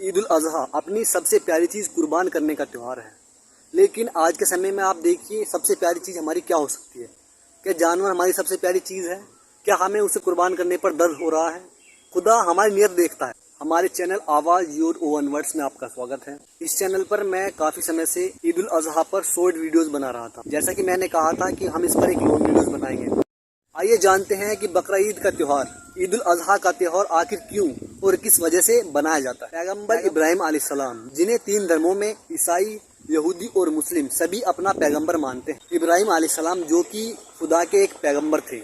عید الاضحیٰ اپنی سب سے پیاری چیز قربان کرنے کا تہوار ہے، لیکن آج کے سمے میں آپ دیکھیے سب سے پیاری چیز ہماری کیا ہو سکتی ہے؟ کیا جانور ہماری سب سے پیاری چیز ہے؟ کیا ہمیں اسے قربان کرنے پر درد ہو رہا ہے؟ خدا ہماری نیت دیکھتا ہے۔ ہمارے چینل آواز یور اوون ورڈز میں آپ کا سواگت ہے۔ اس چینل پر میں کافی سمے سے عید الاضحیٰ پر شارٹ ویڈیوز بنا رہا تھا، جیسا کہ میں نے کہا تھا کہ ہم اس پر ایک لانگ ویڈیوز بنائیں گے۔ آئیے جانتے ہیں کہ بقرعید کا تہوار، عید الاضحیٰ کا تہوار آخر کیوں اور کس وجہ سے بنایا جاتا ہے۔ پیغمبر ابراہیم علیہ السلام، جنہیں 3 دھرموں میں عیسائی، یہودی اور مسلم سبھی اپنا پیغمبر مانتے ہیں، ابراہیم علیہ السلام جو کہ خدا کے ایک پیغمبر تھے،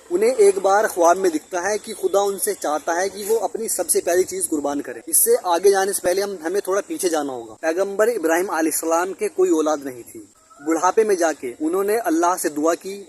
انہیں ایک بار خواب میں دکھتا ہے کہ خدا ان سے چاہتا ہے کہ وہ اپنی سب سے پیاری چیز قربان کرے۔ اس سے آگے جانے سے پہلے ہمیں تھوڑا پیچھے جانا ہوگا۔ پیغمبر ابراہیم علیہ السلام کے کوئی اولاد نہیں تھی۔ بڑھاپے میں جا کے انہوں نے اللہ سے دعا کی،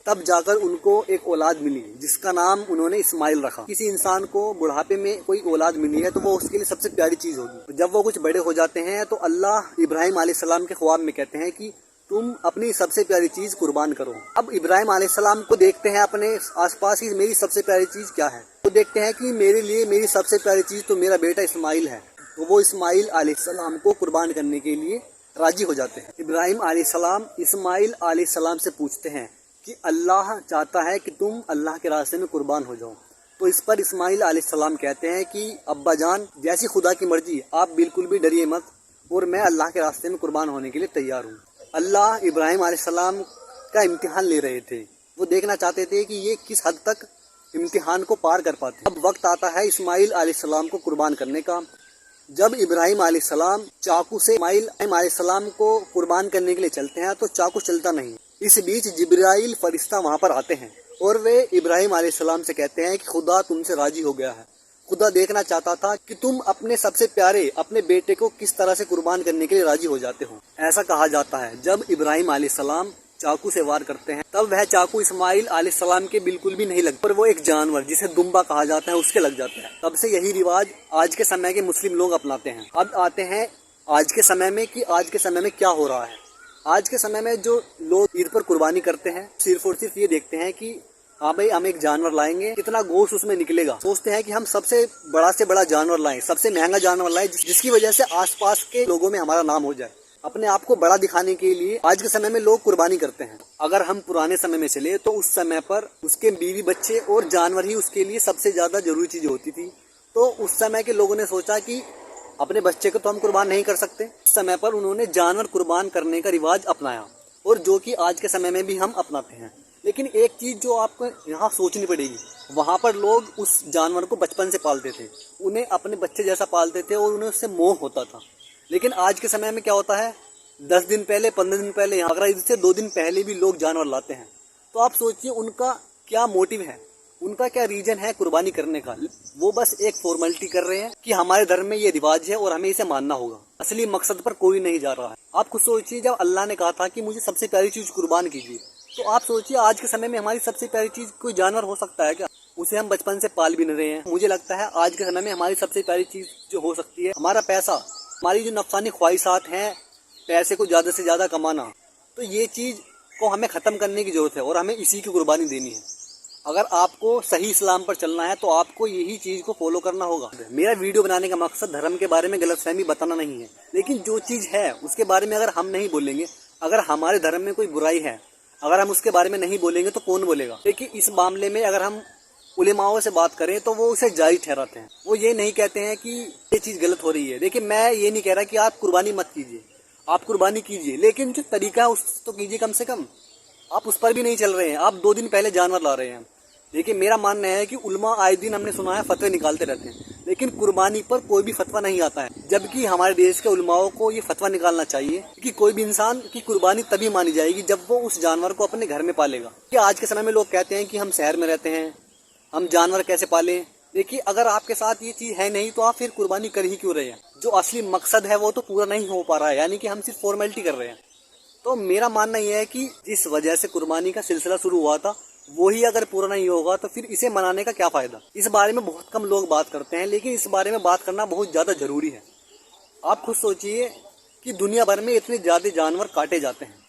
تب جا کر ان کو ایک اولاد ملی جس کا نام انہوں نے اسماعیل رکھا۔ کسی انسان کو بڑھاپے میں کوئی اولاد ملی ہے تو وہ اس کے لیے سب سے پیاری چیز ہوگی۔ جب وہ کچھ بڑے ہو جاتے ہیں تو اللہ ابراہیم علیہ السلام کے خواب میں کہتے ہیں کہ تم اپنی سب سے پیاری چیز قربان کرو۔ اب ابراہیم علیہ السلام کو دیکھتے ہیں اپنے آس پاس ہی، میری سب سے پیاری چیز کیا ہے؟ وہ دیکھتے ہیں کہ میرے لیے میری سب سے پیاری چیز تو میرا بیٹا اسماعیل ہے، تو وہ اسماعیل علیہ السلام کو قربان کرنے کے لیے راضی ہو جاتے ہیں۔ ابراہیم علیہ السلام اسماعیل علیہ السلام سے پوچھتے ہیں کہ اللہ چاہتا ہے کہ تم اللہ کے راستے میں قربان ہو جاؤ، تو اس پر اسماعیل علیہ السلام کہتے ہیں کہ ابا جان، جیسی خدا کی مرضی، آپ بالکل بھی ڈریے مت، اور میں اللہ کے راستے میں قربان ہونے کے لیے تیار ہوں۔ اللہ ابراہیم علیہ السلام کا امتحان لے رہے تھے، وہ دیکھنا چاہتے تھے کہ یہ کس حد تک امتحان کو پار کر پاتے ہیں۔ اب وقت آتا ہے اسماعیل علیہ السلام کو قربان کرنے کا۔ جب ابراہیم علیہ السلام چاقو سے اسماعیل علیہ السلام کو قربان کرنے کے لیے چلتے ہیں تو چاقو چلتا نہیں۔ اس بیچ جبرائیل فرشتہ وہاں پر آتے ہیں اور وہ ابراہیم علیہ السلام سے کہتے ہیں کہ خدا تم سے راضی ہو گیا ہے۔ خدا دیکھنا چاہتا تھا کہ تم اپنے سب سے پیارے اپنے بیٹے کو کس طرح سے قربان کرنے کے لیے راضی ہو جاتے ہو۔ ایسا کہا جاتا ہے جب ابراہیم علیہ السلام چاقو سے وار کرتے ہیں تب وہ چاقو اسماعیل علیہ السلام کے بالکل بھی نہیں لگتا، اور وہ ایک جانور جسے دمبا کہا جاتا ہے اس کے لگ جاتا ہے۔ تب سے یہی رواج آج کے سمے کے مسلم لوگ اپناتے ہیں۔ اب آتے ہیں آج کے سمے میں کہ آج کے سمے میں کیا ہو رہا ہے۔ آج کے سمے میں جو لوگ عید پر قربانی کرتے ہیں صرف اور صرف یہ دیکھتے ہیں کہ ہاں بھائی ہم ایک جانور لائیں گے، کتنا گوشت اس میں نکلے گا، سوچتے ہیں کہ ہم سب سے بڑا جانور لائیں، سب سے مہنگا جانور لائیں جس کی وجہ سے آس پاس کے لوگوں میں ہمارا نام ہو جائے۔ اپنے آپ کو بڑا دکھانے کے لیے آج کے سمے میں لوگ قربانی کرتے ہیں۔ اگر ہم پرانے سمے میں چلے تو اس سمے پر اس کے بیوی بچے اور جانور ہی اس کے لیے سب سے زیادہ ضروری چیز ہوتی تھی، تو اس سمے کے لوگوں نے سوچا کہ اپنے بچے کو تو ہم قربان نہیں کر سکتے، اس سمے پر انہوں نے جانور قربان کرنے کا رواج اپنایا، اور جو کہ آج کے سمے میں بھی ہم اپناتے ہیں۔ لیکن ایک چیز جو آپ کو یہاں سوچنی پڑے گی، وہاں پر لوگ اس جانور کو بچپن سے پالتے تھے، انہیں اپنے بچے جیسا پالتے تھے اور انہیں اس سے موہ ہوتا تھا۔ لیکن آج کے سمے میں کیا ہوتا ہے، 10 دن پہلے 15 دن پہلے، بقرعید سے 2 دن پہلے بھی لوگ جانور لاتے ہیں۔ تو آپ سوچئے ان کا کیا موٹیو ہے، ان کا کیا ریجن ہے قربانی کرنے کا؟ وہ بس ایک فارمیلٹی کر رہے ہیں کہ ہمارے دھرم میں یہ رواج ہے اور ہمیں اسے ماننا ہوگا، اصلی مقصد پر کوئی نہیں جا رہا ہے۔ آپ خود سوچئے جب اللہ نے کہا تھا کہ مجھے سب سے پیاری چیز قربان کیجیے، تو آپ سوچئے آج کے سمے میں ہماری سب سے پیاری چیز کوئی جانور ہو سکتا ہے کیا؟ اسے ہم بچپن سے پال بھی نہیں رہے ہیں۔ مجھے لگتا ہے آج کے سمے میں ہماری سب سے پیاری چیز جو ہو سکتی ہے ہمارا پیسہ، ہماری جو نفسانی خواہشات ہیں، پیسے کو زیادہ سے زیادہ کمانا، تو یہ چیز کو ہمیں ختم کرنے کی ضرورت ہے اور ہمیں اسی کی قربانی دینی ہے۔ اگر آپ کو صحیح اسلام پر چلنا ہے تو آپ کو یہی چیز کو فالو کرنا ہوگا۔ میرا ویڈیو بنانے کا مقصد دھرم کے بارے میں غلط فہمی بتانا نہیں ہے، لیکن جو چیز ہے اس کے بارے میں اگر ہم نہیں بولیں گے، اگر ہمارے دھرم میں کوئی برائی ہے، اگر ہم اس کے بارے میں نہیں بولیں گے تو کون بولے گا؟ لیکن اس معاملے میں اگر ہم علماؤں سے بات کریں تو وہ اسے جائز ٹھہراتے ہیں، وہ یہ نہیں کہتے ہیں کہ یہ چیز غلط ہو رہی ہے۔ دیکھیں میں یہ نہیں کہہ رہا کہ آپ قربانی مت کیجیے، آپ قربانی کیجیے، لیکن جو طریقہ ہے اس تو کیجیے کم سے کم۔ آپ اس پر بھی نہیں چل رہے ہیں، آپ 2 دن پہلے جانور لا رہے ہیں۔ دیکھیں میرا ماننا ہے کہ علماء آئے دن ہم نے سنا ہے فتوے نکالتے رہتے ہیں، لیکن قربانی پر کوئی بھی فتویٰ نہیں آتا ہے، جبکہ ہمارے دیش کے علماءوں کو یہ فتویٰ نکالنا چاہیے کہ کوئی بھی انسان کی قربانی تبھی مانی جائے گی جب وہ اس جانور کو اپنے گھر میں پالے گا۔ کہ آج کے سمے میں لوگ کہتے ہیں کہ ہم شہر میں رہتے ہیں، ہم جانور کیسے پالیں؟ دیکھیے اگر آپ کے ساتھ یہ چیز ہے نہیں تو آپ پھر قربانی کر ہی کیوں رہے ہیں؟ جو اصلی مقصد ہے وہ تو پورا نہیں ہو پا رہا ہے، یعنی کہ ہم صرف فارمیلٹی کر رہے ہیں۔ تو میرا ماننا یہ ہے کہ جس وجہ سے قربانی کا سلسلہ شروع ہوا تھا وہی اگر پورا نہیں ہوگا تو پھر اسے منانے کا کیا فائدہ؟ اس بارے میں بہت کم لوگ بات کرتے ہیں، لیکن اس بارے میں بات کرنا بہت زیادہ ضروری ہے۔ آپ خود سوچئے کہ دنیا بھر میں اتنے زیادہ جانور کاٹے جاتے ہیں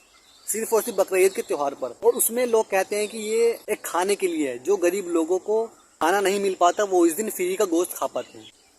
صرف اور صرف بقرعید کے تہوار پر، اور اس میں لوگ کہتے ہیں کہ یہ ایک کھانے کے لیے ہے، جو غریب لوگوں کو کھانا نہیں مل پاتا وہ اس دن فری کا گوشت کھا پاتے ہیں۔